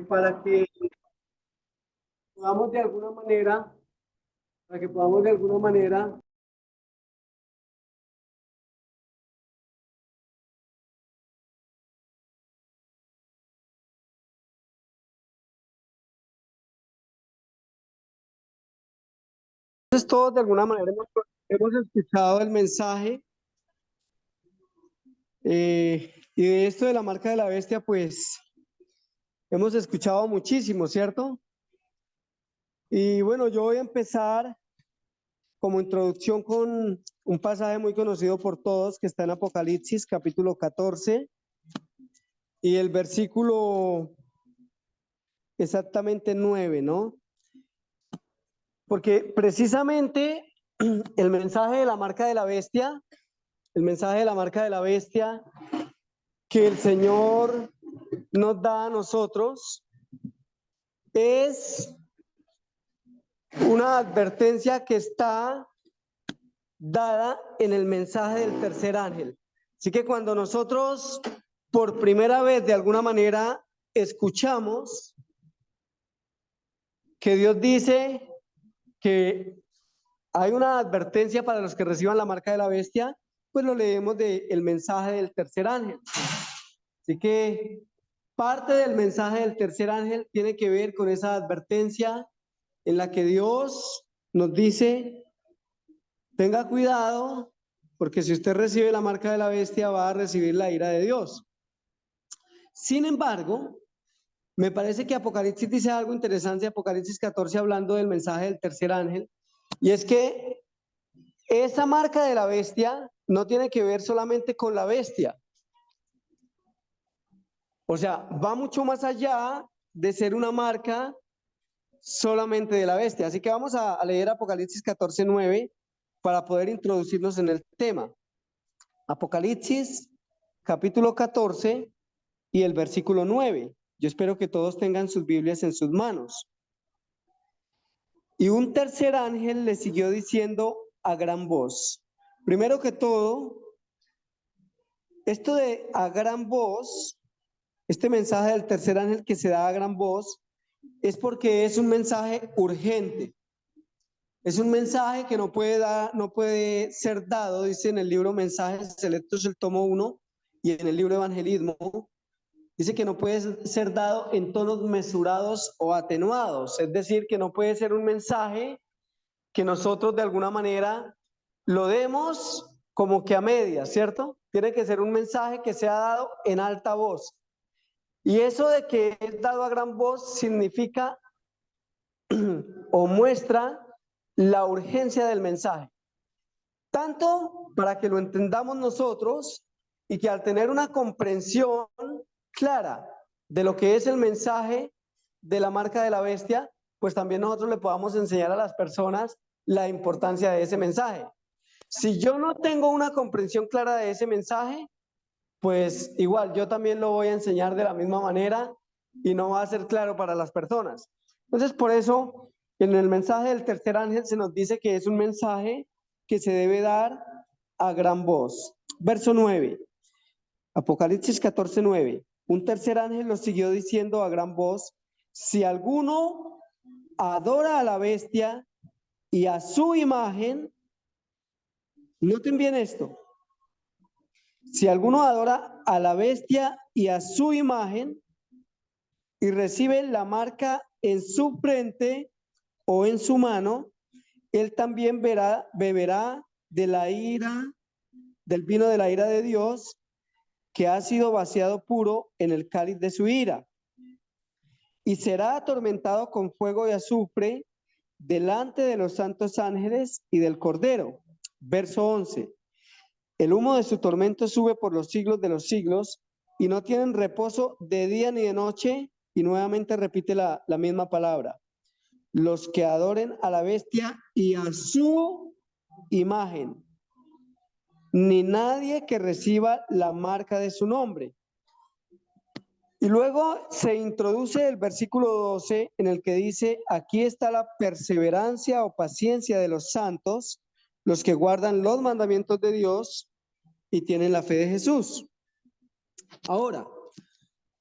para que podamos de alguna manera, para que podamos de alguna manera entonces todos de alguna manera hemos escuchado el mensaje y de esto de la marca de la bestia, pues hemos escuchado muchísimo, ¿cierto? Y bueno, yo voy a empezar como introducción con un pasaje muy conocido por todos que está en Apocalipsis capítulo 14 y el versículo exactamente 9, ¿no? Porque precisamente el mensaje de la marca de la bestia, el mensaje de la marca de la bestia que el Señor nos da a nosotros es una advertencia que está dada en el mensaje del tercer ángel. Así que cuando nosotros por primera vez de alguna manera escuchamos que Dios dice que hay una advertencia para los que reciban la marca de la bestia, pues lo leemos del mensaje del tercer ángel. Así que parte del mensaje del tercer ángel tiene que ver con esa advertencia en la que Dios nos dice, tenga cuidado, porque si usted recibe la marca de la bestia va a recibir la ira de Dios. Sin embargo, me parece que Apocalipsis dice algo interesante, Apocalipsis 14 hablando del mensaje del tercer ángel, y es que esa marca de la bestia no tiene que ver solamente con la bestia. O sea, va mucho más allá de ser una marca solamente de la bestia. Así que vamos a leer Apocalipsis 14:9 para poder introducirnos en el tema. Apocalipsis capítulo 14 y el versículo 9. Yo espero que todos tengan sus Biblias en sus manos. Y un tercer ángel le siguió diciendo a gran voz. Primero que todo, esto de a gran voz, este mensaje del tercer ángel que se da a gran voz, es porque es un mensaje urgente. Es un mensaje que no puede ser dado, dice en el libro Mensajes Selectos, el tomo 1, y en el libro Evangelismo, dice que no puede ser dado en tonos mesurados o atenuados, es decir, que no puede ser un mensaje que nosotros de alguna manera lo demos como que a medias, ¿cierto? Tiene que ser un mensaje que sea dado en alta voz. Y eso de que es dado a gran voz significa o muestra la urgencia del mensaje. Tanto para que lo entendamos nosotros y que al tener una comprensión clara de lo que es el mensaje de la marca de la bestia, pues también nosotros le podamos enseñar a las personas la importancia de ese mensaje. Si yo no tengo una comprensión clara de ese mensaje, pues igual yo también lo voy a enseñar de la misma manera y no va a ser claro para las personas. Entonces, por eso, en el mensaje del tercer ángel se nos dice que es un mensaje que se debe dar a gran voz. Verso 9, Apocalipsis 14:9. Un tercer ángel lo siguió diciendo a gran voz, si alguno adora a la bestia y a su imagen, noten bien esto, si alguno adora a la bestia y a su imagen y recibe la marca en su frente o en su mano, él también beberá de la ira, del vino de la ira de Dios, que ha sido vaciado puro en el cáliz de su ira. Y será atormentado con fuego y azufre delante de los santos ángeles y del Cordero. Verso 11. El humo de su tormento sube por los siglos de los siglos y no tienen reposo de día ni de noche. Y nuevamente repite la misma palabra. Los que adoren a la bestia y a su imagen, ni nadie que reciba la marca de su nombre. Y luego se introduce el versículo 12 en el que dice, aquí está la perseverancia o paciencia de los santos, los que guardan los mandamientos de Dios y tienen la fe de Jesús. Ahora,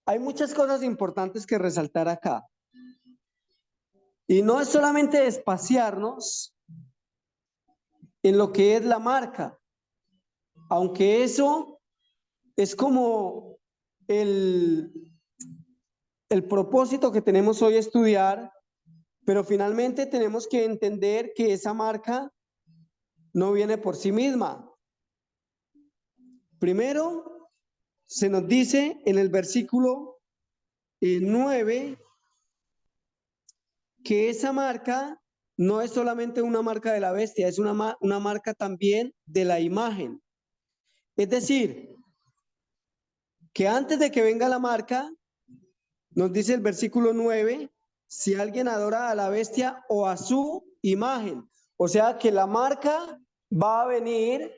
hay muchas cosas importantes que resaltar acá. Y no es solamente espaciarnos en lo que es la marca, aunque eso es como el, el propósito que tenemos hoy estudiar, pero finalmente tenemos que entender que esa marca no viene por sí misma. Primero, se nos dice en el versículo 9 que esa marca no es solamente una marca de la bestia, es una marca también de la imagen. Es decir, que antes de que venga la marca, nos dice el versículo 9, si alguien adora a la bestia o a su imagen. O sea que la marca va a venir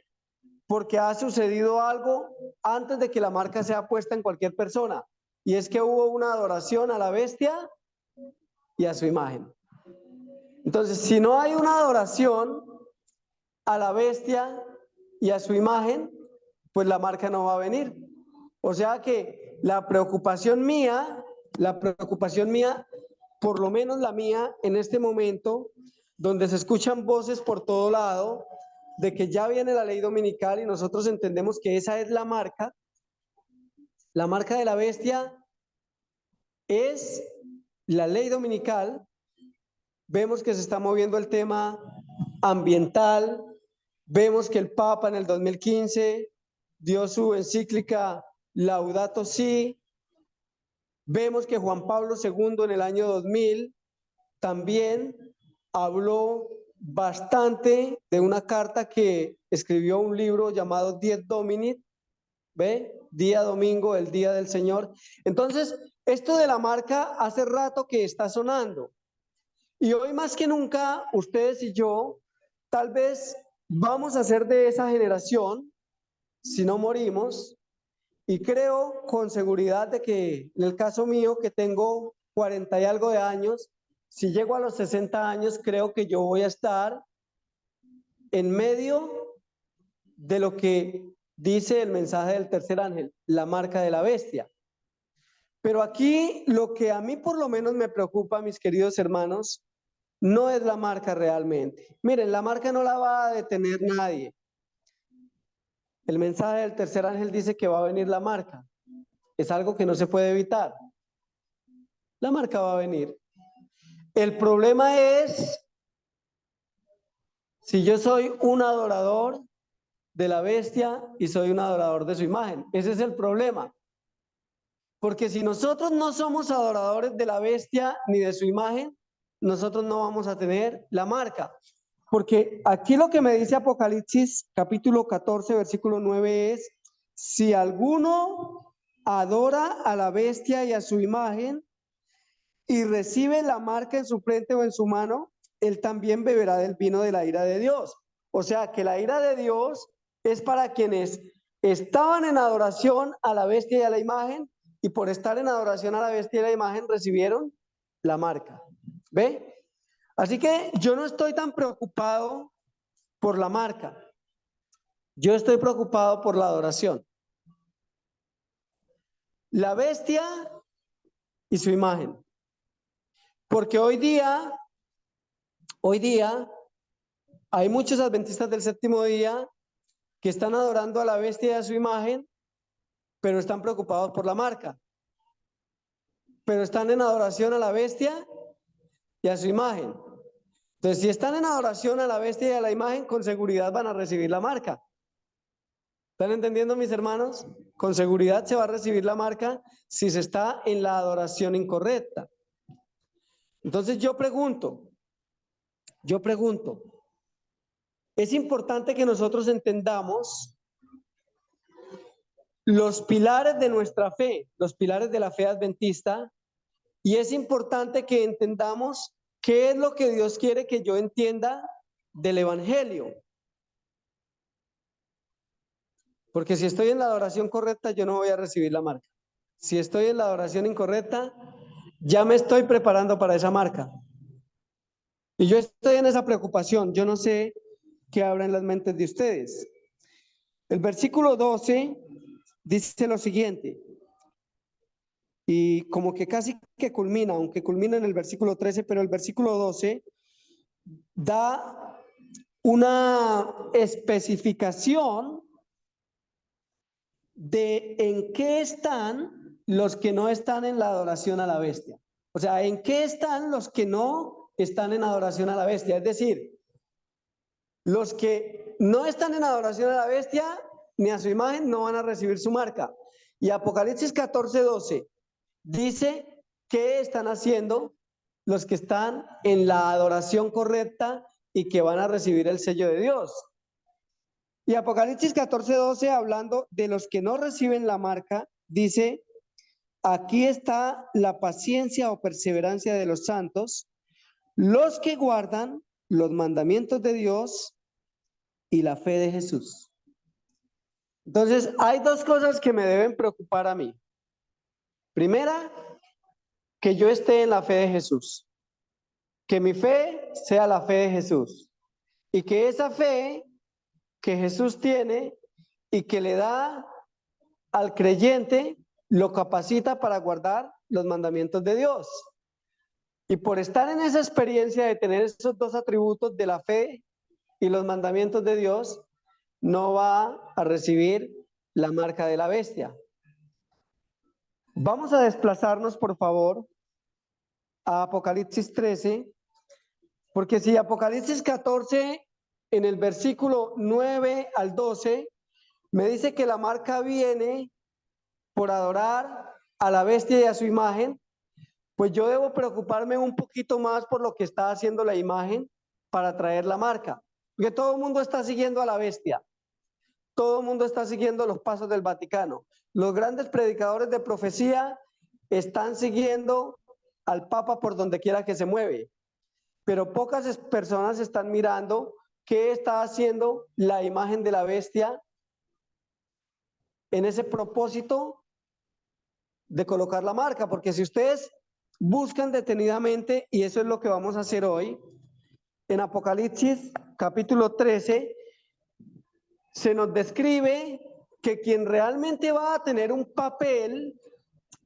porque ha sucedido algo antes de que la marca sea puesta en cualquier persona. Y es que hubo una adoración a la bestia y a su imagen. Entonces, si no hay una adoración a la bestia y a su imagen, pues la marca no va a venir. O sea que la preocupación mía, por lo menos la mía en este momento, donde se escuchan voces por todo lado, de que ya viene la ley dominical y nosotros entendemos que esa es la marca de la bestia es la ley dominical. Vemos que se está moviendo el tema ambiental, vemos que el Papa en el 2015 dio su encíclica Laudato Si, vemos que Juan Pablo II en el año 2000 también habló bastante de una carta que escribió un libro llamado Dies Domini, ¿ve? Día domingo, el día del Señor. Entonces, esto de la marca hace rato que está sonando. Y hoy más que nunca, ustedes y yo, tal vez vamos a ser de esa generación, si no morimos, y creo con seguridad de que en el caso mío, que tengo 40 y algo de años, si llego a los 60 años, creo que yo voy a estar en medio de lo que dice el mensaje del tercer ángel, la marca de la bestia. Pero aquí lo que a mí por lo menos me preocupa, mis queridos hermanos, no es la marca realmente. Miren, la marca no la va a detener nadie. El mensaje del tercer ángel dice que va a venir la marca. Es algo que no se puede evitar. La marca va a venir. El problema es si yo soy un adorador de la bestia y soy un adorador de su imagen. Ese es el problema. Porque si nosotros no somos adoradores de la bestia ni de su imagen, nosotros no vamos a tener la marca. Porque aquí lo que me dice Apocalipsis capítulo 14, versículo 9 es, si alguno adora a la bestia y a su imagen y recibe la marca en su frente o en su mano, él también beberá del vino de la ira de Dios. O sea que la ira de Dios es para quienes estaban en adoración a la bestia y a la imagen, y por estar en adoración a la bestia y a la imagen recibieron la marca. ¿Ve? Así que yo no estoy tan preocupado por la marca. Yo estoy preocupado por la adoración. La bestia y su imagen. Porque hoy día hay muchos adventistas del séptimo día que están adorando a la bestia y a su imagen, pero están preocupados por la marca. Pero están en adoración a la bestia y a su imagen. Entonces, si están en adoración a la bestia y a la imagen, con seguridad van a recibir la marca. ¿Están entendiendo, mis hermanos? Con seguridad se va a recibir la marca si se está en la adoración incorrecta. Entonces yo pregunto, es importante que nosotros entendamos los pilares de nuestra fe, los pilares de la fe adventista, y es importante que entendamos qué es lo que Dios quiere que yo entienda del evangelio. Porque si estoy en la adoración correcta, yo no voy a recibir la marca. Si estoy en la adoración incorrecta, ya me estoy preparando para esa marca. Y yo estoy en esa preocupación. Yo no sé qué habrá en las mentes de ustedes. El versículo 12 dice lo siguiente. y como que casi que culmina, aunque culmina en el versículo 13, pero el versículo 12 da una especificación de en qué están los que no están en la adoración a la bestia. O sea, en qué están los que no están en adoración a la bestia. Es decir, los que no están en adoración a la bestia ni a su imagen no van a recibir su marca. Y Apocalipsis 14:12 dice qué están haciendo los que están en la adoración correcta y que van a recibir el sello de Dios. Y Apocalipsis 14:12, hablando de los que no reciben la marca, dice, aquí está la paciencia o perseverancia de los santos, los que guardan los mandamientos de Dios y la fe de Jesús. Entonces, hay dos cosas que me deben preocupar a mí. Primera, que yo esté en la fe de Jesús, que mi fe sea la fe de Jesús y que esa fe que Jesús tiene y que le da al creyente lo capacita para guardar los mandamientos de Dios. Y por estar en esa experiencia de tener esos dos atributos de la fe y los mandamientos de Dios, no va a recibir la marca de la bestia. Vamos a desplazarnos, por favor, a Apocalipsis 13, porque si Apocalipsis 14, en el versículo 9 al 12, me dice que la marca viene por adorar a la bestia y a su imagen, pues yo debo preocuparme un poquito más por lo que está haciendo la imagen para traer la marca. Porque todo el mundo está siguiendo a la bestia. Todo el mundo está siguiendo los pasos del Vaticano. Los grandes predicadores de profecía están siguiendo al Papa por donde quiera que se mueve. Pero pocas personas están mirando qué está haciendo la imagen de la bestia en ese propósito de colocar la marca. Porque si ustedes buscan detenidamente, y eso es lo que vamos a hacer hoy, en Apocalipsis capítulo 13, se nos describe que quien realmente va a tener un papel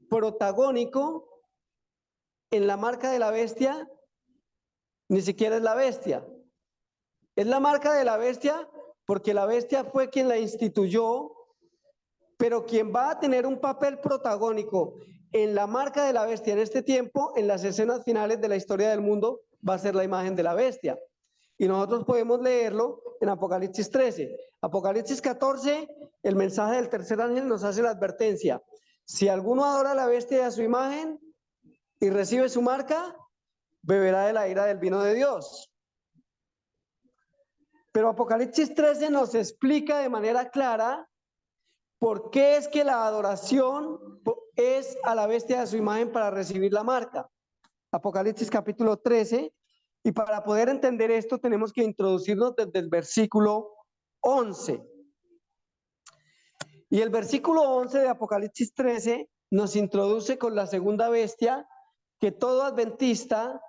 protagónico en la marca de la bestia, ni siquiera es la bestia. Es la marca de la bestia porque la bestia fue quien la instituyó, pero quien va a tener un papel protagónico en la marca de la bestia en este tiempo, en las escenas finales de la historia del mundo, va a ser la imagen de la bestia. Y nosotros podemos leerlo en Apocalipsis 13. Apocalipsis 14, el mensaje del tercer ángel nos hace la advertencia. Si alguno adora a la bestia y a su imagen y recibe su marca, beberá de la ira del vino de Dios. Pero Apocalipsis 13 nos explica de manera clara por qué es que la adoración es a la bestia de su imagen para recibir la marca. Apocalipsis capítulo 13. Y para poder entender esto tenemos que introducirnos desde el versículo 11. Y el versículo 11 de Apocalipsis 13 nos introduce con la segunda bestia que todo adventista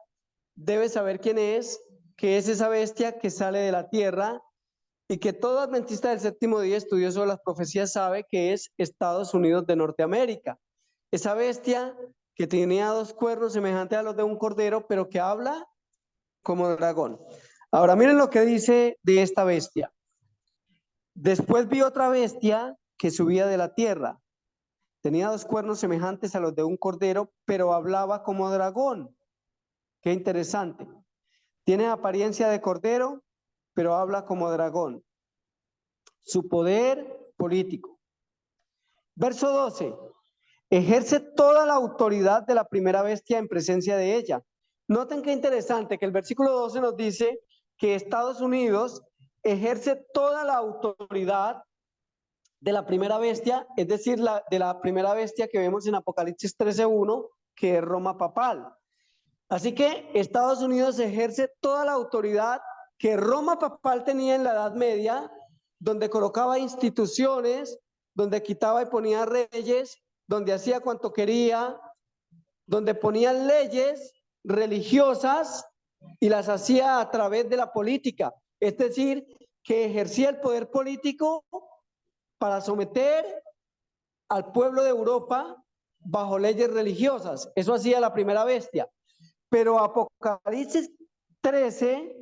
debe saber quién es, que es esa bestia que sale de la tierra y que todo adventista del séptimo día estudioso de las profecías sabe que es Estados Unidos de Norteamérica. Esa bestia que tenía dos cuernos semejantes a los de un cordero, pero que habla como dragón. Ahora miren lo que dice de esta bestia. Después vi otra bestia que subía de la tierra. Tenía dos cuernos semejantes a los de un cordero, pero hablaba como dragón. Qué interesante. Tiene apariencia de cordero, pero habla como dragón. Su poder político. Verso 12. Ejerce toda la autoridad de la primera bestia en presencia de ella. Noten qué interesante que el versículo 12 nos dice que Estados Unidos ejerce toda la autoridad de la primera bestia, es decir, de la primera bestia que vemos en Apocalipsis 13:1, que es Roma papal. Así que Estados Unidos ejerce toda la autoridad que Roma papal tenía en la Edad Media, donde colocaba instituciones, donde quitaba y ponía reyes, donde hacía cuanto quería, donde ponía leyes religiosas y las hacía a través de la política. Es decir, que ejercía el poder político para someter al pueblo de Europa bajo leyes religiosas. Eso hacía la primera bestia. Pero Apocalipsis 13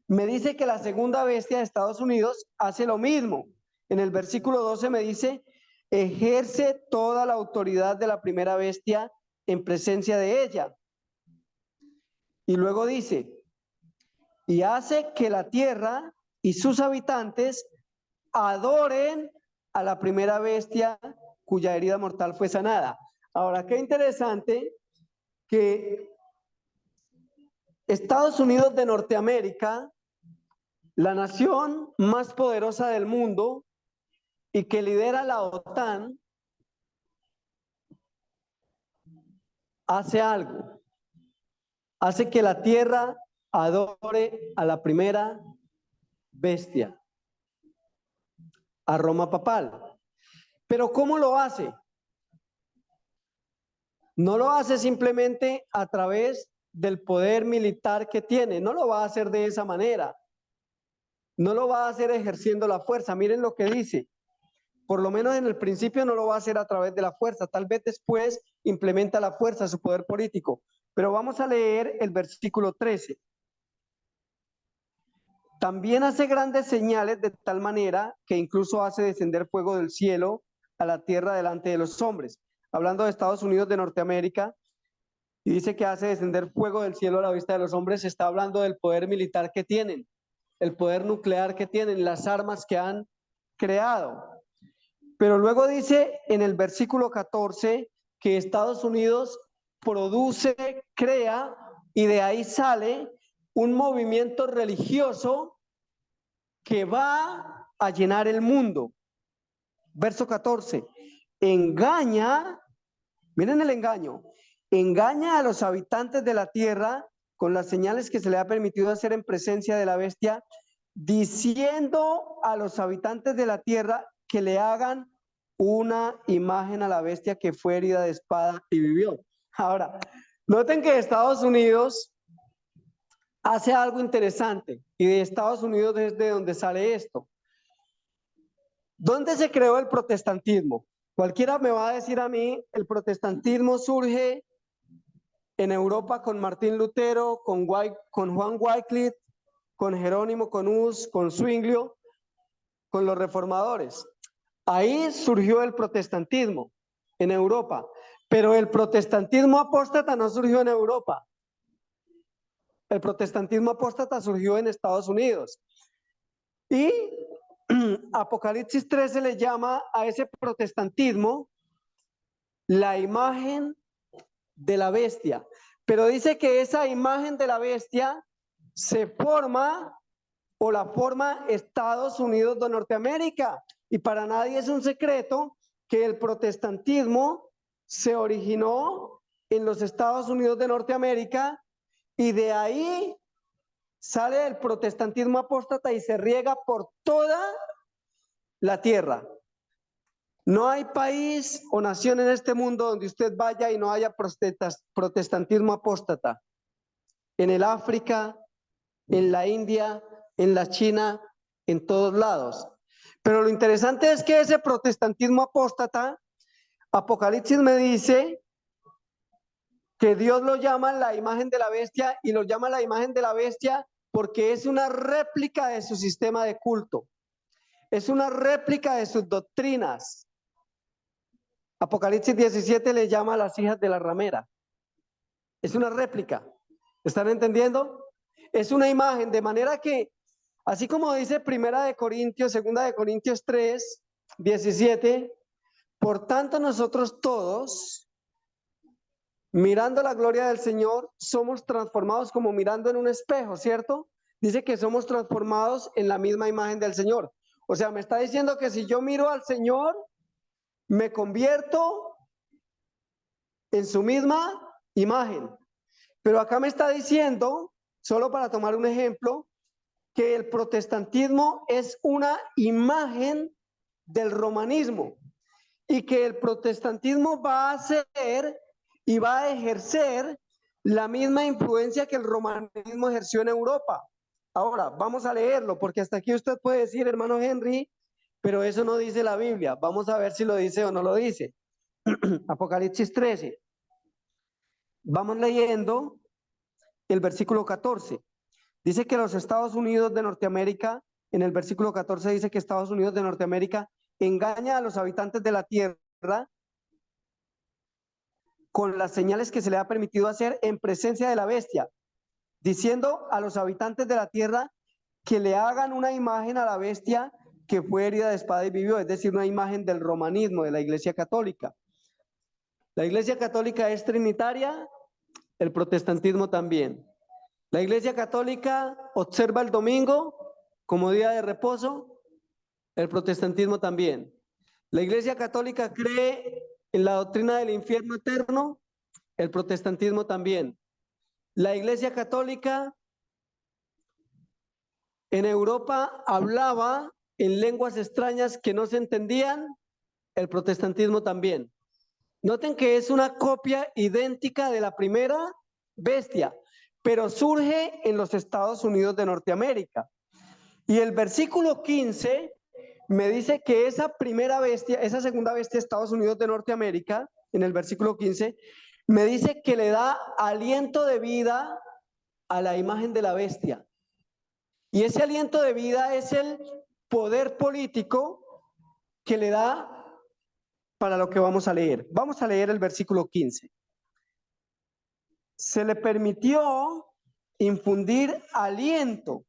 me dice que la segunda bestia de Estados Unidos hace lo mismo. En el versículo 12 me dice, ejerce toda la autoridad de la primera bestia en presencia de ella. Y luego dice, y hace que la tierra y sus habitantes adoren a la primera bestia cuya herida mortal fue sanada. Ahora, qué interesante que Estados Unidos de Norteamérica, la nación más poderosa del mundo y que lidera la OTAN, hace algo. Hace que la tierra adore a la primera bestia, a Roma papal. Pero ¿cómo lo hace? No lo hace simplemente a través del poder militar que tiene, no lo va a hacer de esa manera. No lo va a hacer ejerciendo la fuerza. Miren lo que dice. Por lo menos en el principio no lo va a hacer a través de la fuerza. Tal vez después implementa la fuerza, su poder político. Pero vamos a leer el versículo 13. También hace grandes señales de tal manera que incluso hace descender fuego del cielo a la tierra delante de los hombres. Hablando de Estados Unidos de Norteamérica, y dice que hace descender fuego del cielo a la vista de los hombres, está hablando del poder militar que tienen, el poder nuclear que tienen, las armas que han creado. Pero luego dice en el versículo 14 que Estados Unidos produce, crea, y de ahí sale un movimiento religioso que va a llenar el mundo. Verso 14, engaña, miren el engaño, engaña a los habitantes de la tierra con las señales que se le ha permitido hacer en presencia de la bestia, diciendo a los habitantes de la tierra que le hagan una imagen a la bestia que fue herida de espada y vivió. Ahora, noten que Estados Unidos hace algo interesante, y de Estados Unidos es de donde sale esto. ¿Dónde se creó el protestantismo? Cualquiera me va a decir a mí, el protestantismo surge en Europa con Martín Lutero, con Juan Wycliffe, con Jerónimo, con Hus, con Zwinglio, con los reformadores. Ahí surgió el protestantismo en Europa, pero el protestantismo apóstata no surgió en Europa. El protestantismo apóstata surgió en Estados Unidos. Y Apocalipsis 13 le llama a ese protestantismo la imagen de la bestia. Pero dice que esa imagen de la bestia se forma o la forma Estados Unidos de Norteamérica. Y para nadie es un secreto que el protestantismo se originó en los Estados Unidos de Norteamérica y de ahí sale el protestantismo apóstata y se riega por toda la tierra. No hay país o nación en este mundo donde usted vaya y no haya protestantismo apóstata. En el África, en la India, en la China, en todos lados. Pero lo interesante es que ese protestantismo apóstata, Apocalipsis me dice que Dios lo llama la imagen de la bestia, y lo llama la imagen de la bestia porque es una réplica de su sistema de culto. Es una réplica de sus doctrinas. Apocalipsis 17 le llama a las hijas de la ramera. Es una réplica. ¿Están entendiendo? Es una imagen, de manera que, así como dice Primera de Corintios, Segunda de Corintios 3, 17, por tanto nosotros todos, mirando la gloria del Señor, somos transformados como mirando en un espejo, ¿cierto? Dice que somos transformados en la misma imagen del Señor. O sea, me está diciendo que si yo miro al Señor, me convierto en su misma imagen. Pero acá me está diciendo, solo para tomar un ejemplo, que el protestantismo es una imagen del romanismo y que el protestantismo va a ser y va a ejercer la misma influencia que el romanismo ejerció en Europa. Ahora, vamos a leerlo, porque hasta aquí usted puede decir, hermano Henry, pero eso no dice la Biblia. Vamos a ver si lo dice o no lo dice. Apocalipsis 13. Vamos leyendo el versículo 14. Dice que los Estados Unidos de Norteamérica, en el versículo 14 dice que Estados Unidos de Norteamérica engaña a los habitantes de la tierra con las señales que se le ha permitido hacer en presencia de la bestia, diciendo a los habitantes de la tierra que le hagan una imagen a la bestia que fue herida de espada y vivió, es decir, una imagen del romanismo, de la Iglesia Católica. La Iglesia Católica es trinitaria, el protestantismo también. La Iglesia Católica observa el domingo como día de reposo, el protestantismo también. La Iglesia Católica cree en la doctrina del infierno eterno, el protestantismo también. La Iglesia Católica en Europa hablaba en lenguas extrañas que no se entendían, el protestantismo también. Noten que es una copia idéntica de la primera bestia, pero surge en los Estados Unidos de Norteamérica. Y el versículo 15 me dice que esa primera bestia, esa segunda bestia de Estados Unidos de Norteamérica, en el versículo 15, me dice que le da aliento de vida a la imagen de la bestia. Y ese aliento de vida es el poder político que le da para lo que vamos a leer. Vamos a leer el versículo 15. Se le permitió infundir aliento.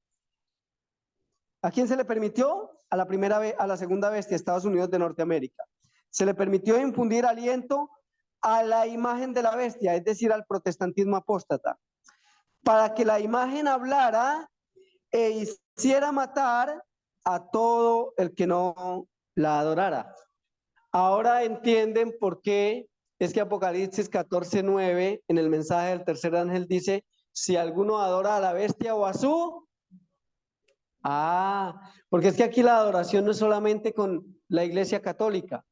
¿A quién se le permitió? A la segunda bestia, Estados Unidos de Norteamérica. Se le permitió infundir aliento a la imagen de la bestia, es decir, al protestantismo apóstata, para que la imagen hablara e hiciera matar a todo el que no la adorara. Ahora entienden por qué es que Apocalipsis 14:9, en el mensaje del tercer ángel, dice: si alguno adora a la bestia o a su... porque es que aquí la adoración no es solamente con la Iglesia Católica,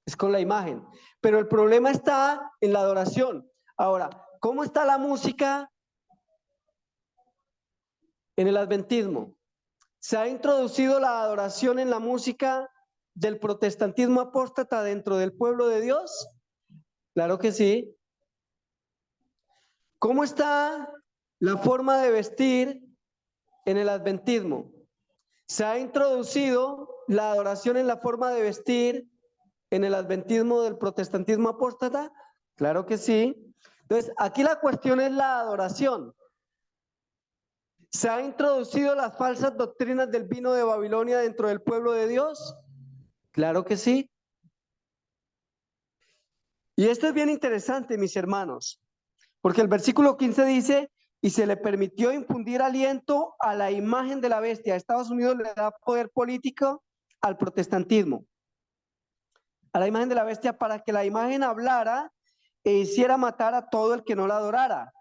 es con la imagen. Pero el problema está en la adoración. Ahora, ¿cómo está la música en el adventismo? ¿Se ha introducido la adoración en la música del protestantismo apóstata dentro del pueblo de Dios? Claro que sí. ¿Cómo está la forma de vestir en el adventismo? ¿Se ha introducido la adoración en la forma de vestir en el adventismo del protestantismo apóstata? Claro que sí. Entonces, aquí la cuestión es la adoración. ¿Se han introducido las falsas doctrinas del vino de Babilonia dentro del pueblo de Dios? Claro que sí. Y esto es bien interesante, mis hermanos, porque el versículo 15 dice: y se le permitió infundir aliento a la imagen de la bestia. Estados Unidos le da poder político al protestantismo, a la imagen de la bestia, para que la imagen hablara e hiciera matar a todo el que no la adorara.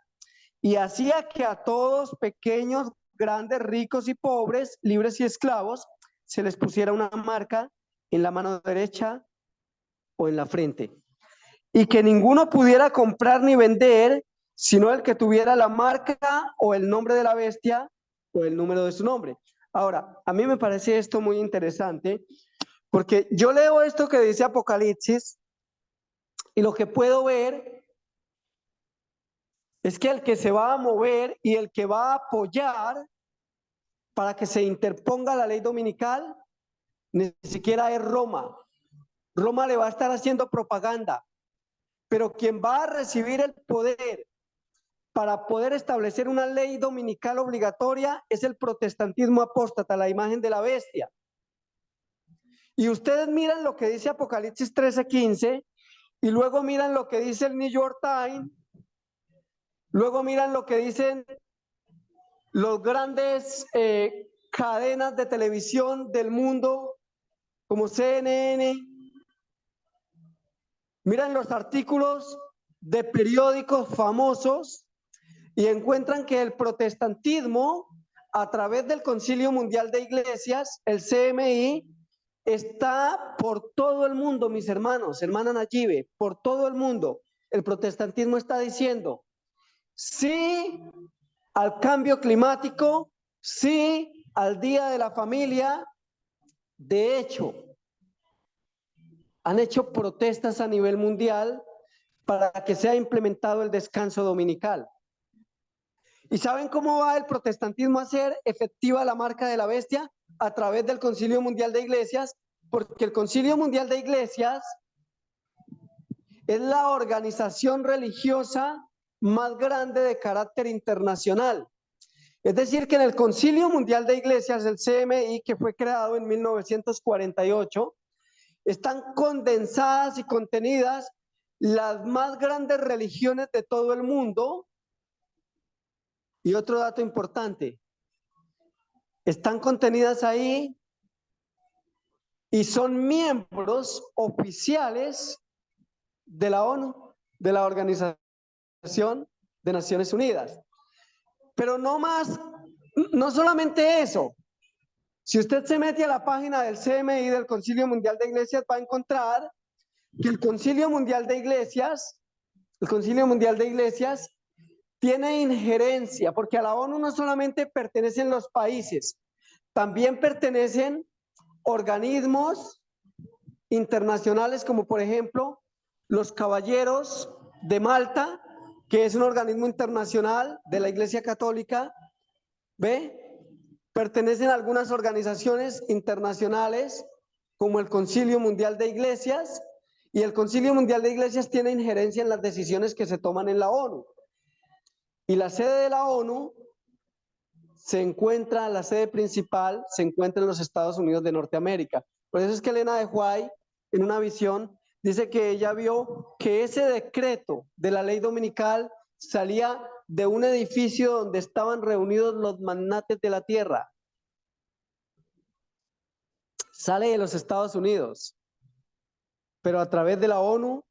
Y hacía que a todos, pequeños, grandes, ricos y pobres, libres y esclavos, se les pusiera una marca en la mano derecha o en la frente. Y que ninguno pudiera comprar ni vender, sino el que tuviera la marca o el nombre de la bestia o el número de su nombre. Ahora, a mí me parece esto muy interesante, porque yo leo esto que dice Apocalipsis y lo que puedo ver es que el que se va a mover y el que va a apoyar para que se interponga la ley dominical, ni siquiera es Roma. Roma le va a estar haciendo propaganda, pero quien va a recibir el poder para poder establecer una ley dominical obligatoria es el protestantismo apóstata, la imagen de la bestia. Y ustedes miran lo que dice Apocalipsis 13:15 y luego miran lo que dice el New York Times, luego miran lo que dicen los grandes cadenas de televisión del mundo como CNN, miran los artículos de periódicos famosos y encuentran que el protestantismo, a través del Concilio Mundial de Iglesias, el CMI, está por todo el mundo, mis hermanos, hermana Nayibe, por todo el mundo. El protestantismo está diciendo sí al cambio climático, sí al Día de la Familia. De hecho, han hecho protestas a nivel mundial para que sea implementado el descanso dominical. ¿Y saben cómo va el protestantismo a hacer efectiva la marca de la bestia? A través del Concilio Mundial de Iglesias, porque el Concilio Mundial de Iglesias es la organización religiosa más grande de carácter internacional. Es decir, que en el Concilio Mundial de Iglesias, el CMI, que fue creado en 1948, están condensadas y contenidas las más grandes religiones de todo el mundo. Y otro dato importante, están contenidas ahí y son miembros oficiales de la ONU, de la Organización de Naciones Unidas. Pero no más, no solamente eso. Si usted se mete a la página del CMI, del Concilio Mundial de Iglesias, va a encontrar que el Concilio Mundial de Iglesias tiene injerencia, porque a la ONU no solamente pertenecen los países, también pertenecen organismos internacionales como por ejemplo los Caballeros de Malta, que es un organismo internacional de la Iglesia Católica. ¿Ve? Pertenecen a algunas organizaciones internacionales como el Concilio Mundial de Iglesias, y el Concilio Mundial de Iglesias tiene injerencia en las decisiones que se toman en la ONU. Y la sede de la ONU la sede principal se encuentra en los Estados Unidos de Norteamérica. Por eso es que Elena de White, en una visión, dice que ella vio que ese decreto de la ley dominical salía de un edificio donde estaban reunidos los magnates de la tierra. Sale de los Estados Unidos, pero a través de la ONU.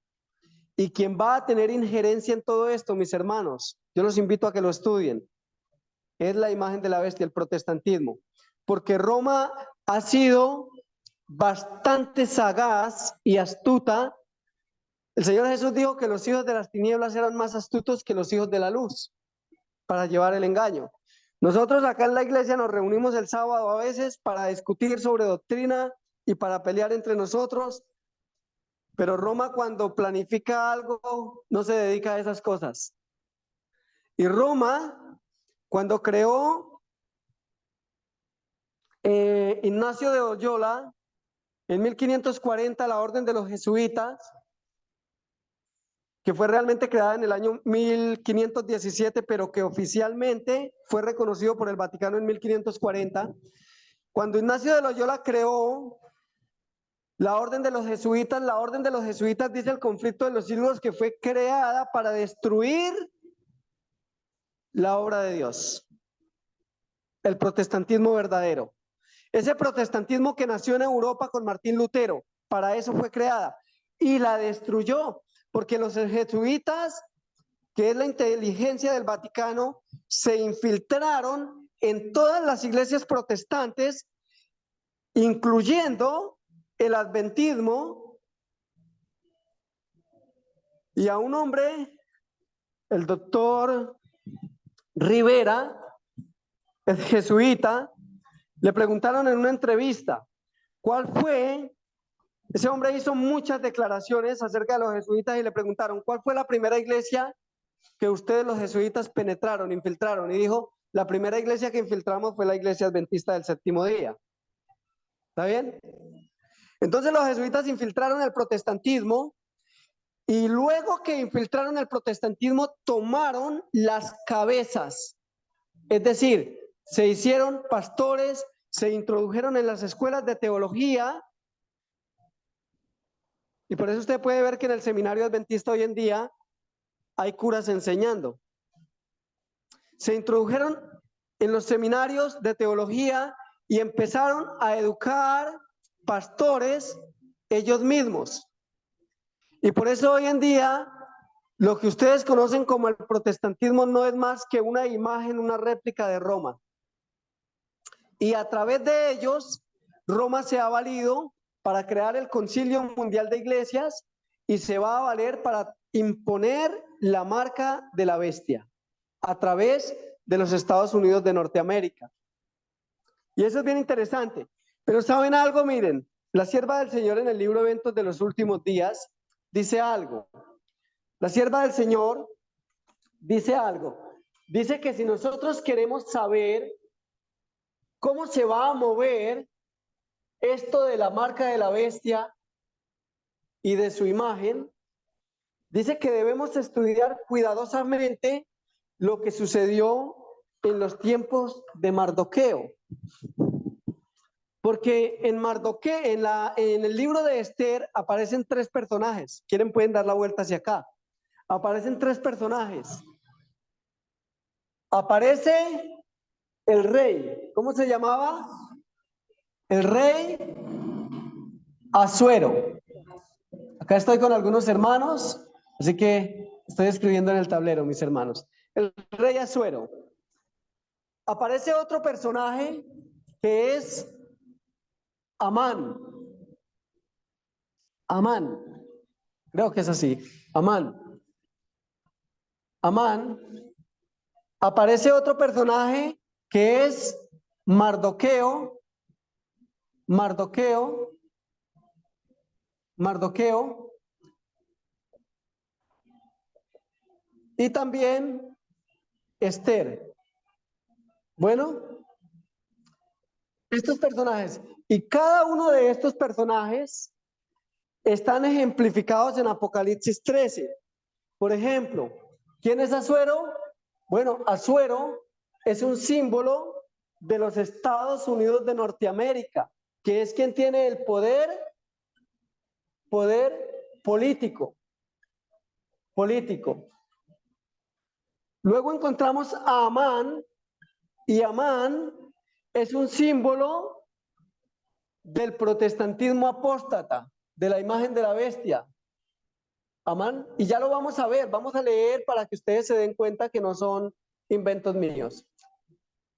Y quien va a tener injerencia en todo esto, mis hermanos, yo los invito a que lo estudien, es la imagen de la bestia, el protestantismo. Porque Roma ha sido bastante sagaz y astuta. El Señor Jesús dijo que los hijos de las tinieblas eran más astutos que los hijos de la luz para llevar el engaño. Nosotros acá en la iglesia nos reunimos el sábado a veces para discutir sobre doctrina y para pelear entre nosotros, pero Roma cuando planifica algo no se dedica a esas cosas. Y Roma, cuando creó Ignacio de Loyola en 1540 la orden de los jesuitas, que fue realmente creada en el año 1517, pero que oficialmente fue reconocido por el Vaticano en 1540. Cuando Ignacio de Loyola creó la orden de los jesuitas dice el conflicto de los siglos que fue creada para destruir la obra de Dios. El protestantismo verdadero. Ese protestantismo que nació en Europa con Martín Lutero, para eso fue creada. Y la destruyó, porque los jesuitas, que es la inteligencia del Vaticano, se infiltraron en todas las iglesias protestantes, incluyendo el adventismo, y a un hombre, el doctor Rivera, el jesuita, le preguntaron en una entrevista, ese hombre hizo muchas declaraciones acerca de los jesuitas y le preguntaron, ¿cuál fue la primera iglesia que ustedes los jesuitas penetraron, infiltraron? Y dijo, la primera iglesia que infiltramos fue la iglesia adventista del séptimo día. ¿Está bien? Entonces los jesuitas infiltraron el protestantismo y luego que infiltraron el protestantismo tomaron las cabezas, es decir, se hicieron pastores, se introdujeron en las escuelas de teología y por eso usted puede ver que en el seminario adventista hoy en día hay curas enseñando. Se introdujeron en los seminarios de teología y empezaron a educar pastores ellos mismos. Y por eso hoy en día lo que ustedes conocen como el protestantismo no es más que una imagen, una réplica de Roma. Y a través de ellos, Roma se ha valido para crear el Concilio Mundial de Iglesias y se va a valer para imponer la marca de la bestia a través de los Estados Unidos de Norteamérica. Y eso es bien interesante. Pero ¿saben algo? Miren, La sierva del Señor en el libro Eventos de los Últimos Días dice algo. La sierva del Señor dice algo. Dice que si nosotros queremos saber cómo se va a mover esto de la marca de la bestia y de su imagen, dice que debemos estudiar cuidadosamente lo que sucedió en los tiempos de Mardoqueo. Porque en Mardoqueo, en el libro de Esther, aparecen tres personajes. ¿Quieren? Pueden dar la vuelta hacia acá. Aparecen tres personajes. Aparece el rey. ¿Cómo se llamaba? El rey Asuero. Acá estoy con algunos hermanos, así que estoy escribiendo en el tablero, mis hermanos. El rey Asuero. Aparece otro personaje que es Amán. Amán. Creo que es así. Amán. Amán. Aparece otro personaje que es Mardoqueo. Mardoqueo. Mardoqueo. Y también Esther. Bueno, estos personajes. Y cada uno de estos personajes están ejemplificados en Apocalipsis 13. Por ejemplo, ¿quién es Asuero? Bueno, Asuero es un símbolo de los Estados Unidos de Norteamérica, que es quien tiene el poder político. Luego encontramos a Amán, y Amán es un símbolo del protestantismo apóstata, de la imagen de la bestia. Amán, y ya lo vamos a ver, vamos a leer para que ustedes se den cuenta que no son inventos míos.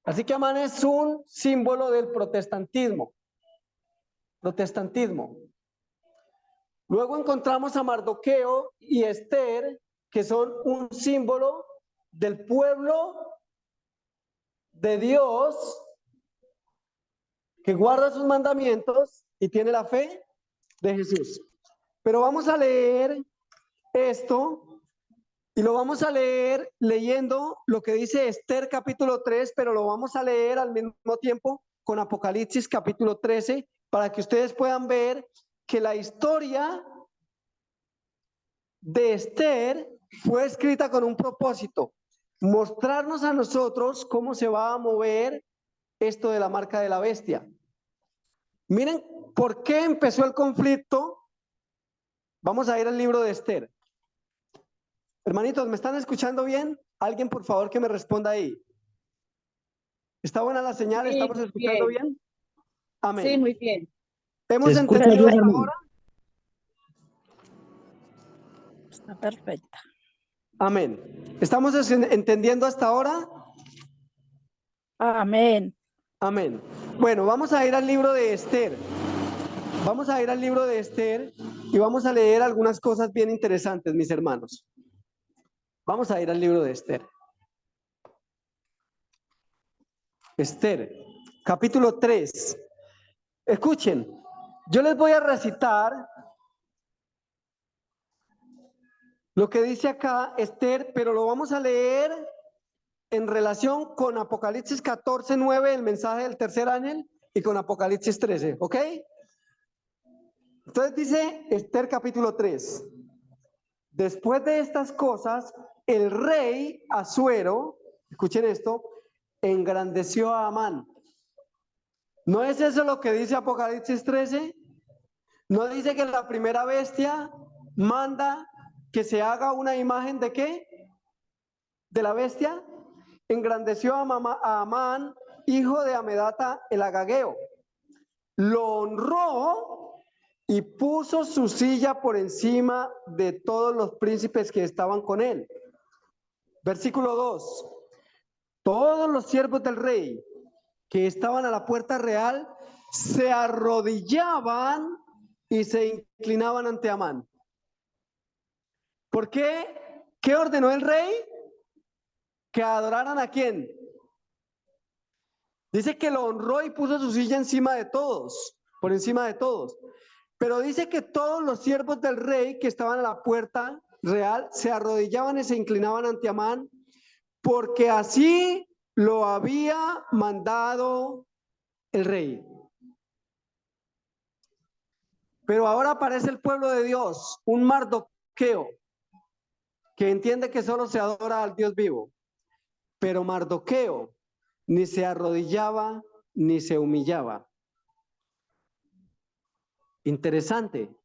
Así que Amán es un símbolo del protestantismo. Luego encontramos a Mardoqueo y Esther, que son un símbolo del pueblo de Dios que guarda sus mandamientos y tiene la fe de Jesús. Pero vamos a leer esto y lo vamos a leer leyendo lo que dice Esther capítulo 3, pero lo vamos a leer al mismo tiempo con Apocalipsis capítulo 13 para que ustedes puedan ver que la historia de Esther fue escrita con un propósito, mostrarnos a nosotros cómo se va a mover esto de la marca de la bestia. Miren por qué empezó el conflicto. Vamos a ir al libro de Esther. Hermanitos, ¿me están escuchando bien? Alguien, por favor, que me responda ahí. ¿Está buena la señal? Sí, ¿Estamos escuchando bien? Amén. Sí, muy bien. ¿Hemos entendido hasta ahora? Está perfecta. Amén. ¿Estamos entendiendo hasta ahora? Amén. Amén. Bueno, vamos a ir al libro de Esther. Vamos a ir al libro de Esther y vamos a leer algunas cosas bien interesantes, mis hermanos. Vamos a ir al libro de Esther. Esther, capítulo 3. Escuchen, yo les voy a recitar lo que dice acá Esther, pero lo vamos a leer en relación con Apocalipsis 14:9, el mensaje del tercer ángel, y con Apocalipsis 13, ¿ok? Entonces dice Esther capítulo 3. Después de estas cosas, el rey Asuero, escuchen esto, engrandeció a Amán. ¿No es eso lo que dice Apocalipsis 13? ¿No dice que la primera bestia manda que se haga una imagen de qué? De la bestia. Engrandeció a Amán, hijo de Amedata el Agageo. Lo honró y puso su silla por encima de todos los príncipes que estaban con él. Versículo 2. Todos los siervos del rey que estaban a la puerta real se arrodillaban y se inclinaban ante Amán. ¿Por qué? ¿Qué ordenó el rey? Que adoraran ¿a quién? Dice que lo honró y puso su silla encima de todos. por encima de todos. Pero dice que todos los siervos del rey que estaban a la puerta real se arrodillaban y se inclinaban ante Amán, porque así lo había mandado el rey. Pero ahora aparece el pueblo de Dios, un Mardoqueo, que entiende que solo se adora al Dios vivo. Pero Mardoqueo ni se arrodillaba ni se humillaba. Interesante.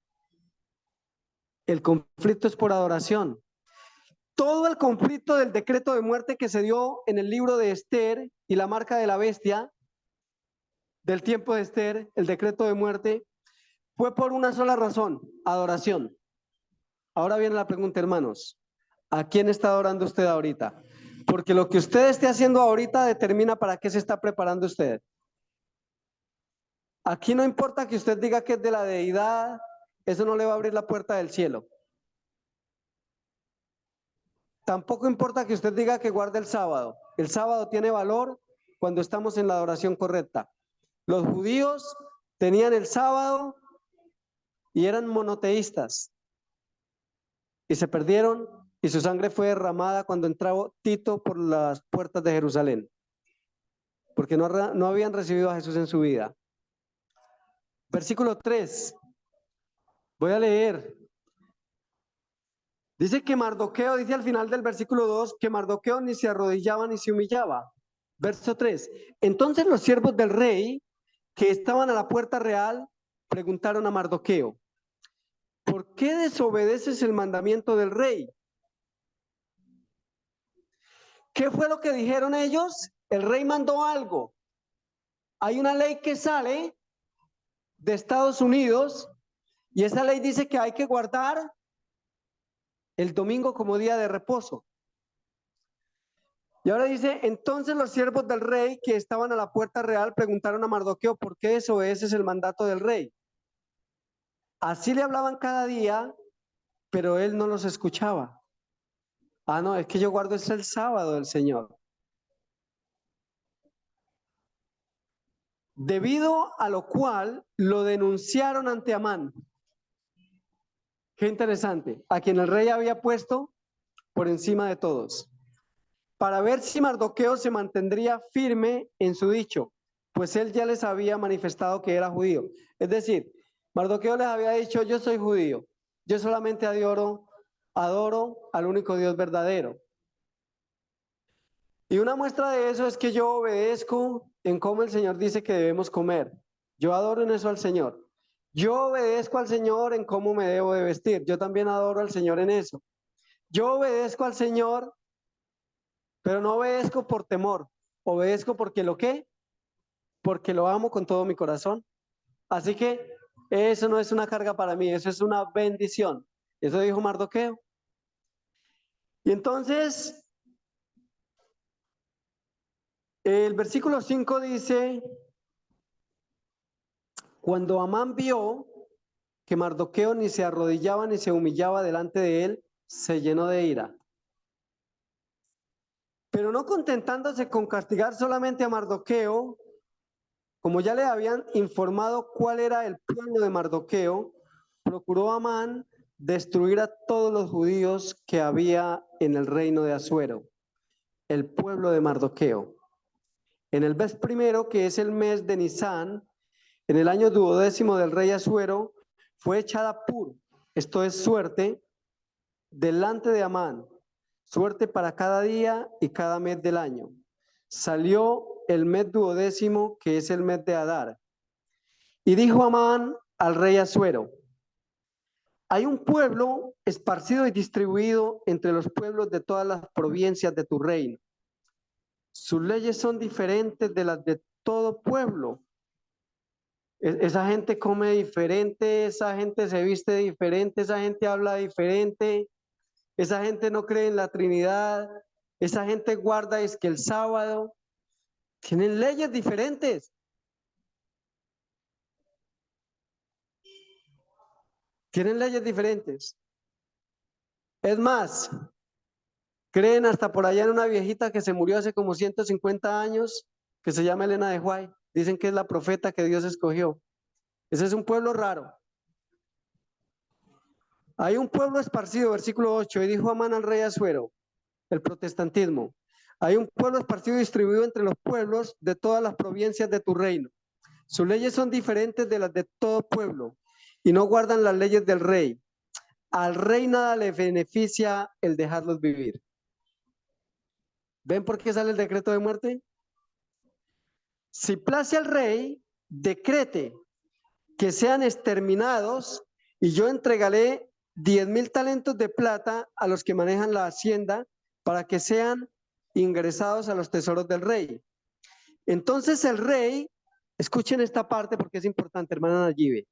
El conflicto es por adoración. Todo el conflicto del decreto de muerte que se dio en el libro de Esther y la marca de la bestia del tiempo de Esther, el decreto de muerte, fue por una sola razón: adoración. Ahora viene la pregunta, hermanos, ¿a quién está adorando usted ahorita? Porque lo que usted esté haciendo ahorita determina para qué se está preparando usted. Aquí no importa que usted diga que es de la deidad, eso no le va a abrir la puerta del cielo. Tampoco importa que usted diga que guarde el sábado. El sábado tiene valor cuando estamos en la adoración correcta. Los judíos tenían el sábado y eran monoteístas. Y se perdieron y su sangre fue derramada cuando entraba Tito por las puertas de Jerusalén. Porque no habían recibido a Jesús en su vida. Versículo 3. Voy a leer. Dice que Mardoqueo, dice al final del versículo 2, que Mardoqueo ni se arrodillaba ni se humillaba. Verso 3. Entonces los siervos del rey que estaban a la puerta real preguntaron a Mardoqueo: ¿por qué desobedeces el mandamiento del rey? ¿Qué fue lo que dijeron ellos? El rey mandó algo. Hay una ley que sale de Estados Unidos y esa ley dice que hay que guardar el domingo como día de reposo. Y ahora dice, entonces los siervos del rey que estaban a la puerta real preguntaron a Mardoqueo: ¿por qué desobedeces el mandato del rey? Así le hablaban cada día, pero él no los escuchaba. Ah, no, es que yo guardo el sábado del Señor. Debido a lo cual lo denunciaron ante Amán. Qué interesante, a quien el rey había puesto por encima de todos, para ver si Mardoqueo se mantendría firme en su dicho, pues él ya les había manifestado que era judío. Es decir, Mardoqueo les había dicho: yo soy judío, yo solamente adoro al único Dios verdadero. Y una muestra de eso es que yo obedezco en cómo el Señor dice que debemos comer. Yo adoro en eso al Señor. Yo obedezco al Señor en cómo me debo de vestir. Yo también adoro al Señor en eso. Yo obedezco al Señor, pero no obedezco por temor. Obedezco porque ¿lo qué? Porque lo amo con todo mi corazón. Así que eso no es una carga para mí, eso es una bendición. Eso dijo Mardoqueo. Y entonces, el versículo 5 dice: cuando Amán vio que Mardoqueo ni se arrodillaba ni se humillaba delante de él, se llenó de ira. Pero no contentándose con castigar solamente a Mardoqueo, como ya le habían informado cuál era el pueblo de Mardoqueo, procuró Amán destruir a todos los judíos que había en el reino de Asuero, el pueblo de Mardoqueo. En el mes primero, que es el mes de Nisán, en el año 12º del rey Asuero, fue echada Pur, esto es suerte, delante de Amán, suerte para cada día y cada mes del año. Salió el mes 12º, que es el mes de Adar. Y dijo Amán al rey Asuero: hay un pueblo esparcido y distribuido entre los pueblos de todas las provincias de tu reino. Sus leyes son diferentes de las de todo pueblo. Esa gente come diferente, esa gente se viste diferente, esa gente habla diferente, esa gente no cree en la Trinidad, esa gente guarda es que el sábado, tienen leyes diferentes. Tienen leyes diferentes. Es más, creen hasta por allá en una viejita que se murió hace como 150 años, que se llama Elena de White. Dicen que es la profeta que Dios escogió. Ese es un pueblo raro. Hay un pueblo esparcido, versículo 8, y dijo Amán al rey Asuero, el protestantismo. Hay un pueblo esparcido y distribuido entre los pueblos de todas las provincias de tu reino. Sus leyes son diferentes de las de todo pueblo y no guardan las leyes del rey. Al rey nada le beneficia el dejarlos vivir. ¿Ven por qué sale el decreto de muerte? Si place al rey, decrete que sean exterminados y yo entregaré 10,000 talentos de plata a los que manejan la hacienda para que sean ingresados a los tesoros del rey. Entonces el rey, escuchen esta parte porque es importante, hermana Nayibe.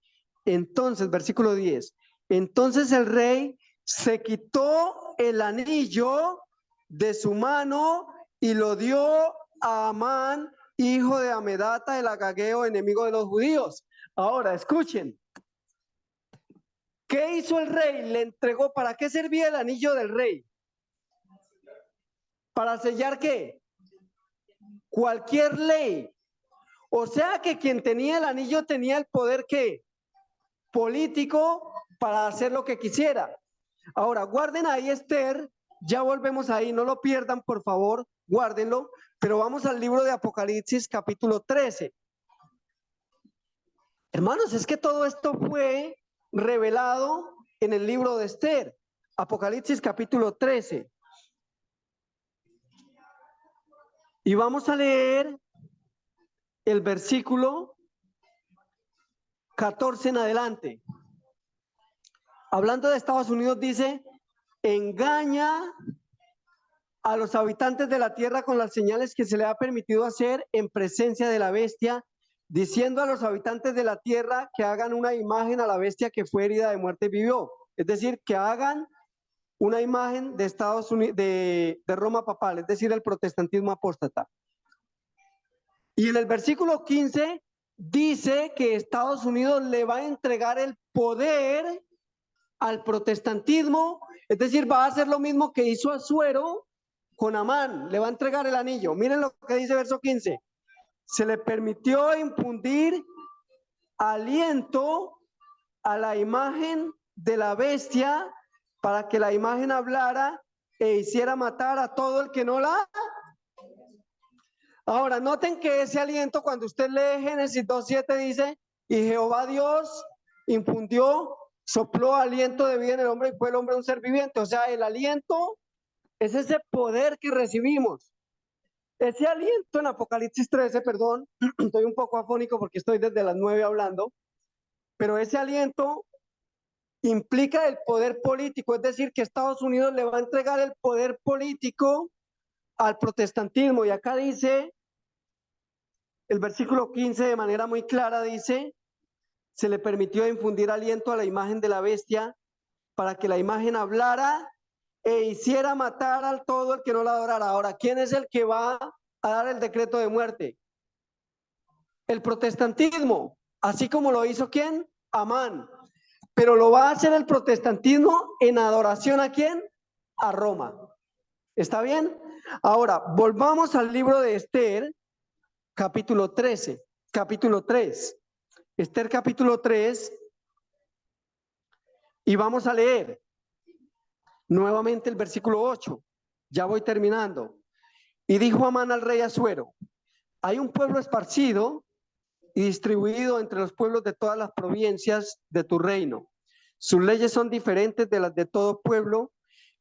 Entonces, versículo 10, entonces el rey se quitó el anillo de su mano y lo dio a Amán, hijo de Amedata, el agageo, enemigo de los judíos. Ahora, escuchen. ¿Qué hizo el rey? Le entregó. ¿Para qué servía el anillo del rey? ¿Para sellar qué? Cualquier ley. O sea que quien tenía el anillo tenía el poder ¿qué? Político para hacer lo que quisiera. Ahora, guarden ahí Esther, ya volvemos ahí, no lo pierdan por favor, guárdenlo, pero vamos al libro de Apocalipsis capítulo 13. Hermanos, es que todo esto fue revelado en el libro de Esther, Apocalipsis capítulo 13. Y vamos a leer el versículo 14 en adelante. Hablando de Estados Unidos dice, engaña a los habitantes de la tierra con las señales que se le ha permitido hacer en presencia de la bestia, diciendo a los habitantes de la tierra que hagan una imagen a la bestia que fue herida de muerte y vivió. Es decir, que hagan una imagen de Estados Unidos, de Roma papal, es decir, el protestantismo apóstata. Y en el versículo 15 dice que Estados Unidos le va a entregar el poder al protestantismo, es decir, va a hacer lo mismo que hizo Asuero con Amán, le va a entregar el anillo. Miren lo que dice verso 15. Se le permitió infundir aliento a la imagen de la bestia para que la imagen hablara e hiciera matar a todo el que no la... Ahora, noten que ese aliento, cuando usted lee Génesis 2:7 dice, y Jehová Dios infundió, sopló aliento de vida en el hombre y fue el hombre un ser viviente. O sea, el aliento es ese poder que recibimos. Ese aliento en Apocalipsis 13, perdón, estoy un poco afónico porque estoy desde las 9 hablando, pero ese aliento implica el poder político, es decir, que Estados Unidos le va a entregar el poder político al protestantismo. Y acá dice, el versículo 15 de manera muy clara dice, se le permitió infundir aliento a la imagen de la bestia para que la imagen hablara e hiciera matar al todo el que no la adorara. Ahora, ¿quién es el que va a dar el decreto de muerte? El protestantismo, así como lo hizo ¿quién? Amán. Pero lo va a hacer el protestantismo en adoración ¿a quién? A Roma. ¿Está bien? Ahora, volvamos al libro de Esther, capítulo 13, capítulo 3. Esther capítulo 3, y vamos a leer nuevamente el versículo 8. Ya voy terminando. Y dijo Amán al rey Asuero, hay un pueblo esparcido y distribuido entre los pueblos de todas las provincias de tu reino. Sus leyes son diferentes de las de todo pueblo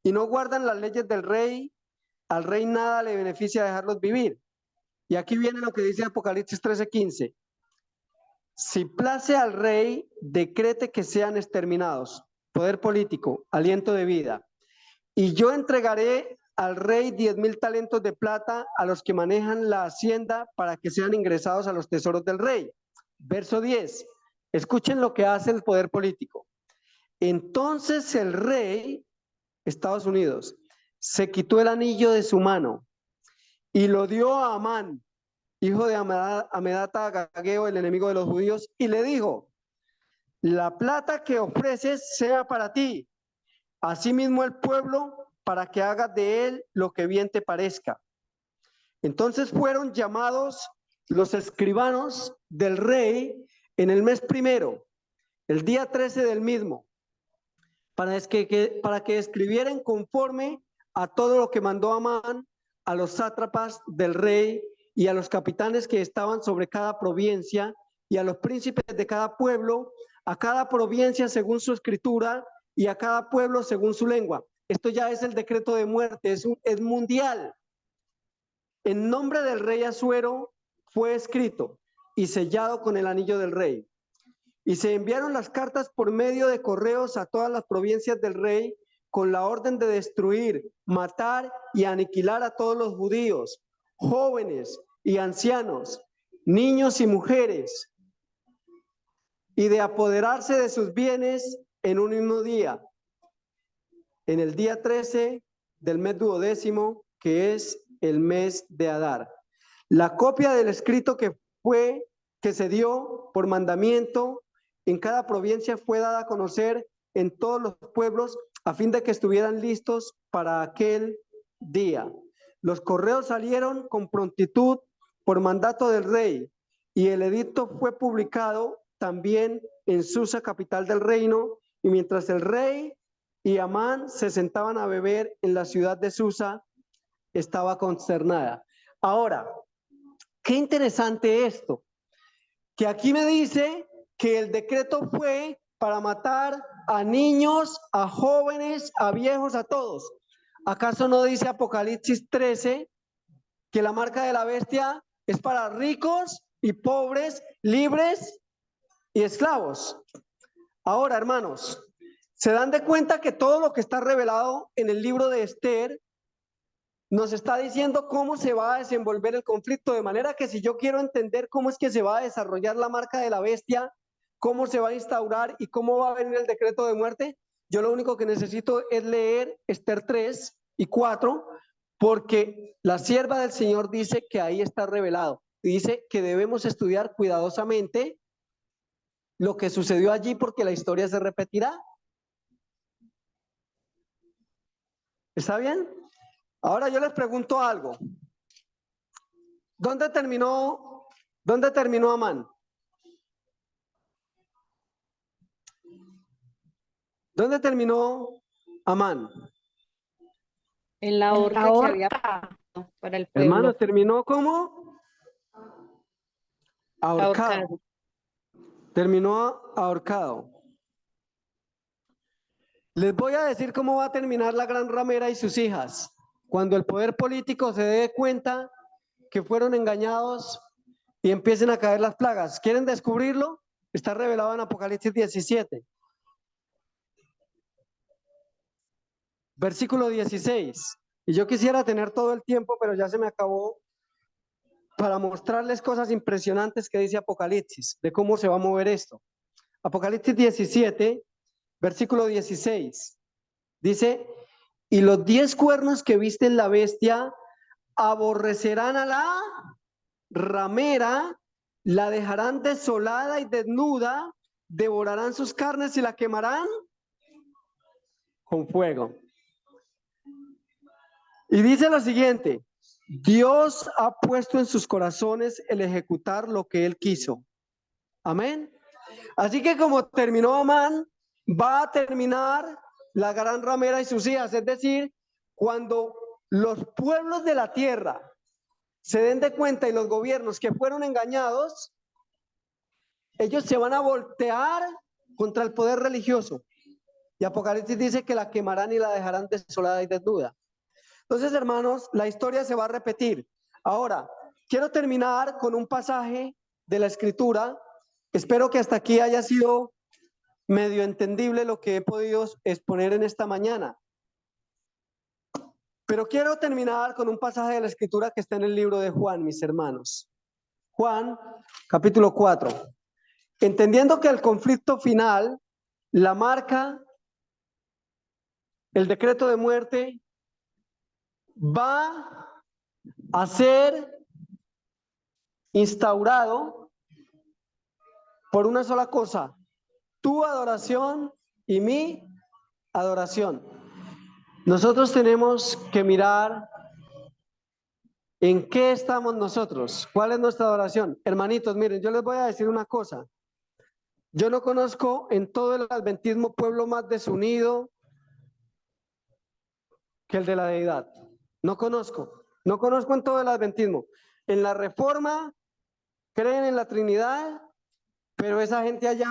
y no guardan las leyes del rey. Al rey nada le beneficia dejarlos vivir. Y aquí viene lo que dice Apocalipsis 13:15. Si place al rey, decrete que sean exterminados. Poder político, aliento de vida. Y yo entregaré al rey 10,000 talentos de plata a los que manejan la hacienda para que sean ingresados a los tesoros del rey. Verso 10. Escuchen lo que hace el poder político. Entonces el rey, Estados Unidos, se quitó el anillo de su mano y lo dio a Amán, hijo de Amedata Agageo, el enemigo de los judíos, y le dijo, la plata que ofreces sea para ti, asimismo el pueblo, para que hagas de él lo que bien te parezca. Entonces fueron llamados los escribanos del rey en el mes primero, el día 13 del mismo, para que escribieran conforme a todo lo que mandó Amán a los sátrapas del rey y a los capitanes que estaban sobre cada provincia y a los príncipes de cada pueblo, a cada provincia según su escritura y a cada pueblo según su lengua. Esto ya es el decreto de muerte, es mundial. En nombre del rey Asuero fue escrito y sellado con el anillo del rey. Y se enviaron las cartas por medio de correos a todas las provincias del rey con la orden de destruir, matar y aniquilar a todos los judíos, jóvenes y ancianos, niños y mujeres, y de apoderarse de sus bienes en un mismo día, en el día 13 del mes duodécimo, que es el mes de Adar. La copia del escrito que se dio por mandamiento en cada provincia fue dada a conocer en todos los pueblos a fin de que estuvieran listos para aquel día. Los correos salieron con prontitud por mandato del rey y el edicto fue publicado también en Susa, capital del reino, y mientras el rey y Amán se sentaban a beber en la ciudad de Susa, estaba consternada. Ahora, qué interesante esto, que aquí me dice que el decreto fue para matar a niños, a jóvenes, a viejos, a todos. ¿Acaso no dice Apocalipsis 13 que la marca de la bestia es para ricos y pobres, libres y esclavos? Ahora, hermanos, se dan de cuenta que todo lo que está revelado en el libro de Esther nos está diciendo cómo se va a desenvolver el conflicto, de manera que si yo quiero entender cómo es que se va a desarrollar la marca de la bestia, cómo se va a instaurar y cómo va a venir el decreto de muerte, yo lo único que necesito es leer Esther 3 y 4, porque la sierva del Señor dice que ahí está revelado. Y dice que debemos estudiar cuidadosamente lo que sucedió allí porque la historia se repetirá. ¿Está bien? Ahora yo les pregunto algo. ¿Dónde terminó Amán? ¿Dónde terminó Amán? En la horca que había para el pueblo. Hermano, ¿terminó cómo? Ahorcado. Terminó ahorcado. Les voy a decir cómo va a terminar la gran ramera y sus hijas. Cuando el poder político se dé cuenta que fueron engañados y empiecen a caer las plagas. ¿Quieren descubrirlo? Está revelado en Apocalipsis 17. Versículo 16. Y yo quisiera tener todo el tiempo, pero ya se me acabó, para mostrarles cosas impresionantes que dice Apocalipsis, de cómo se va a mover esto. Apocalipsis 17, versículo 16. Dice, y los 10 cuernos que viste en la bestia aborrecerán a la ramera, la dejarán desolada y desnuda, devorarán sus carnes y la quemarán con fuego. Y dice lo siguiente, Dios ha puesto en sus corazones el ejecutar lo que Él quiso. Amén. Así que como terminó Amán, va a terminar la gran ramera y sus hijas. Es decir, cuando los pueblos de la tierra se den de cuenta y los gobiernos que fueron engañados, ellos se van a voltear contra el poder religioso. Y Apocalipsis dice que la quemarán y la dejarán desolada y desnuda. Entonces, hermanos, la historia se va a repetir. Ahora, quiero terminar con un pasaje de la Escritura. Espero que hasta aquí haya sido medio entendible lo que he podido exponer en esta mañana. Pero quiero terminar con un pasaje de la Escritura que está en el libro de Juan, mis hermanos. Juan, capítulo 4. Entendiendo que el conflicto final, la marca, el decreto de muerte, va a ser instaurado por una sola cosa: tu adoración y mi adoración. Nosotros tenemos que mirar en qué estamos nosotros, cuál es nuestra adoración. Hermanitos, miren, yo les voy a decir una cosa. Yo no conozco en todo el adventismo pueblo más desunido que el de la deidad. No conozco en todo el adventismo. En la Reforma creen en la Trinidad, pero esa gente allá,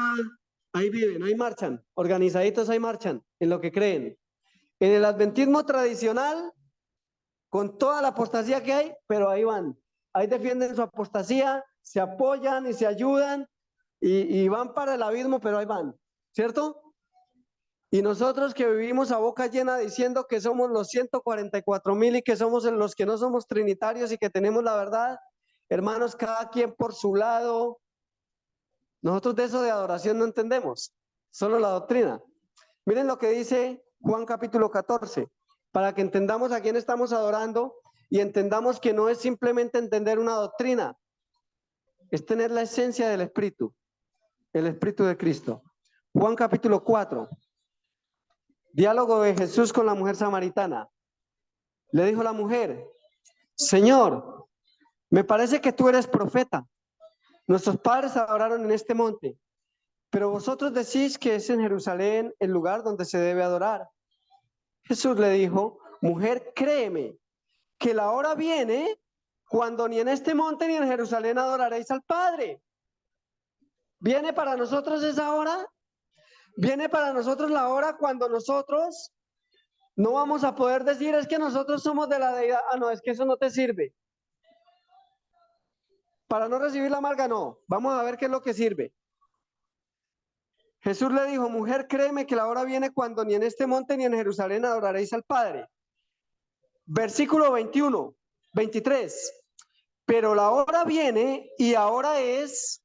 ahí viven, ahí marchan, organizaditos ahí marchan en lo que creen. En el adventismo tradicional, con toda la apostasía que hay, pero ahí van, ahí defienden su apostasía, se apoyan y se ayudan y van para el abismo, pero ahí van, ¿cierto? Y nosotros que vivimos a boca llena diciendo que somos los 144,000 y que somos los que no somos trinitarios y que tenemos la verdad, hermanos, cada quien por su lado. Nosotros de eso de adoración no entendemos, solo la doctrina. Miren lo que dice Juan capítulo 14, para que entendamos a quién estamos adorando y entendamos que no es simplemente entender una doctrina, es tener la esencia del Espíritu, el Espíritu de Cristo. Juan capítulo 4, diálogo de Jesús con la mujer samaritana. Le dijo la mujer: Señor, me parece que tú eres profeta. Nuestros padres adoraron en este monte, pero vosotros decís que es en Jerusalén el lugar donde se debe adorar. Jesús le dijo: mujer, créeme, que la hora viene cuando ni en este monte ni en Jerusalén adoraréis al Padre. ¿Viene para nosotros esa hora? ¿Viene para nosotros la hora cuando nosotros no vamos a poder decir es que nosotros somos de la deidad? Ah, no, es que eso no te sirve. Para no recibir la amarga, no. Vamos a ver qué es lo que sirve. Jesús le dijo: mujer, créeme que la hora viene cuando ni en este monte ni en Jerusalén adoraréis al Padre. Versículo 21, 23. Pero la hora viene y ahora es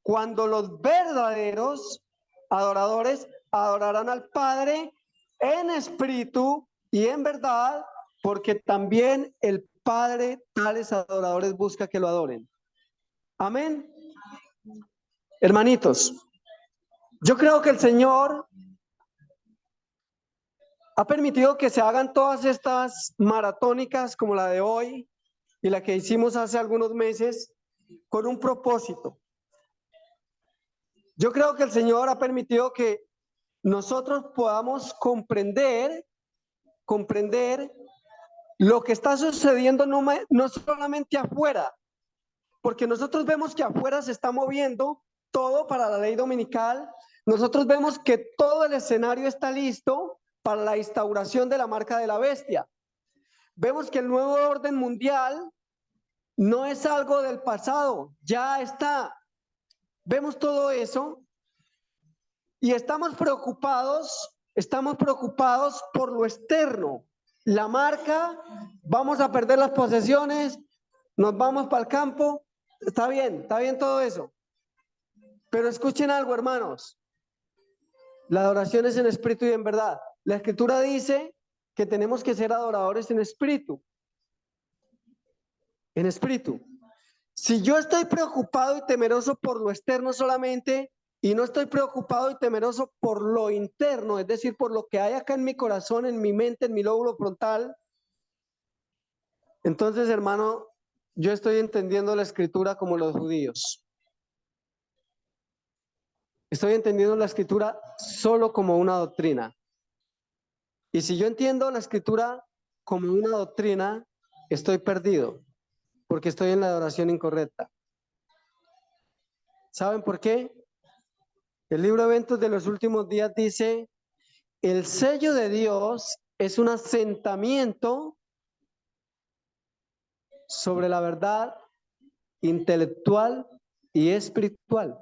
cuando los verdaderos adoradores adorarán al Padre en espíritu y en verdad, porque también el Padre tales adoradores busca que lo adoren. Amén. Hermanitos, yo creo que el Señor ha permitido que se hagan todas estas maratónicas como la de hoy y la que hicimos hace algunos meses con un propósito. Yo creo que el Señor ha permitido que nosotros podamos comprender lo que está sucediendo no solamente afuera, porque nosotros vemos que afuera se está moviendo todo para la ley dominical, nosotros vemos que todo el escenario está listo para la instauración de la marca de la bestia. Vemos que el nuevo orden mundial no es algo del pasado, ya está. Vemos todo eso y estamos preocupados por lo externo. La marca, vamos a perder las posesiones, nos vamos para el campo. Está bien todo eso. Pero escuchen algo, hermanos. La adoración es en espíritu y en verdad. La Escritura dice que tenemos que ser adoradores en espíritu. En espíritu. Si yo estoy preocupado y temeroso por lo externo solamente y no estoy preocupado y temeroso por lo interno, es decir, por lo que hay acá en mi corazón, en mi mente, en mi lóbulo frontal, entonces, hermano, yo estoy entendiendo la Escritura como los judíos. Estoy entendiendo la Escritura solo como una doctrina. Y si yo entiendo la Escritura como una doctrina, estoy perdido, porque estoy en la adoración incorrecta. ¿Saben por qué? El libro de Eventos de los Últimos Días dice: el sello de Dios es un asentamiento sobre la verdad intelectual y espiritual.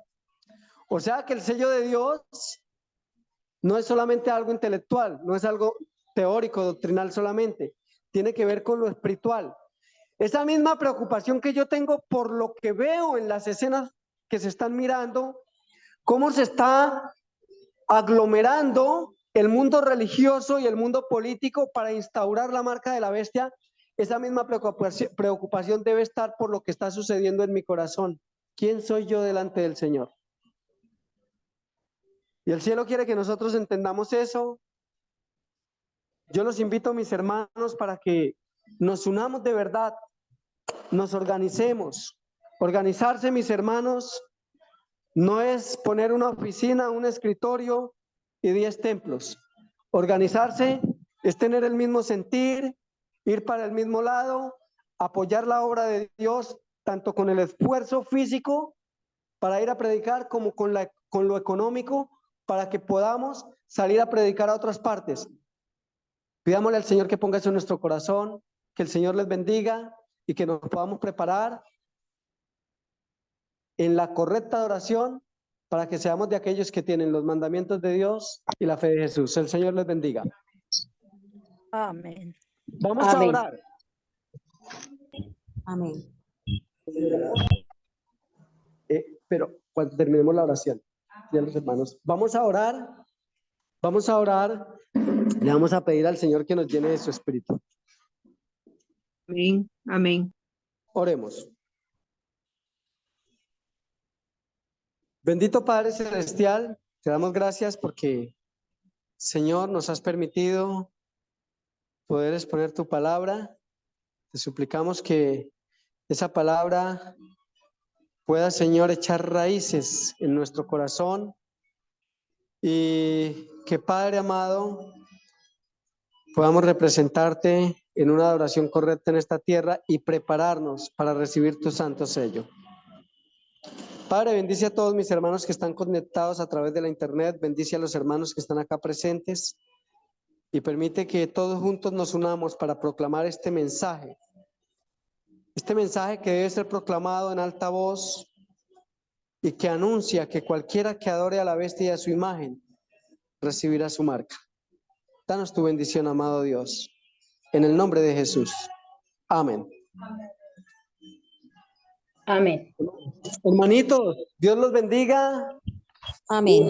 O sea que el sello de Dios no es solamente algo intelectual, no es algo teórico, doctrinal solamente, tiene que ver con lo espiritual. Esa misma preocupación que yo tengo por lo que veo en las escenas que se están mirando, cómo se está aglomerando el mundo religioso y el mundo político para instaurar la marca de la bestia, esa misma preocupación debe estar por lo que está sucediendo en mi corazón. ¿Quién soy yo delante del Señor? Y el cielo quiere que nosotros entendamos eso. Yo los invito, mis hermanos, para que nos unamos de verdad, nos organicemos. Organizarse, mis hermanos, No es poner una oficina, un escritorio y 10 templos. Organizarse es tener el mismo sentir, ir para el mismo lado, apoyar la obra de Dios, tanto con el esfuerzo físico para ir a predicar como con lo económico, para que podamos salir a predicar a otras partes. Pidámosle al Señor que ponga eso en nuestro corazón, que el Señor les bendiga y que nos podamos preparar en la correcta oración para que seamos de aquellos que tienen los mandamientos de Dios y la fe de Jesús. El Señor les bendiga. Amén. Vamos a Amén. orar. Amén. Pero cuando terminemos la oración, ya los hermanos, vamos a orar, le vamos a pedir al Señor que nos llene de su espíritu. Amén, amén. Oremos. Bendito Padre Celestial, te damos gracias porque, Señor, nos has permitido poder exponer tu palabra. Te suplicamos que esa palabra pueda, Señor, echar raíces en nuestro corazón y que, Padre amado, podamos representarte en una adoración correcta en esta tierra y prepararnos para recibir tu santo sello. Padre, bendice a todos mis hermanos que están conectados a través de la internet, bendice a los hermanos que están acá presentes y permite que todos juntos nos unamos para proclamar este mensaje que debe ser proclamado en alta voz y que anuncia que cualquiera que adore a la bestia y a su imagen recibirá su marca. Danos tu bendición, amado Dios, en el nombre de Jesús. Amén. Amén. Hermanitos, Dios los bendiga. Amén.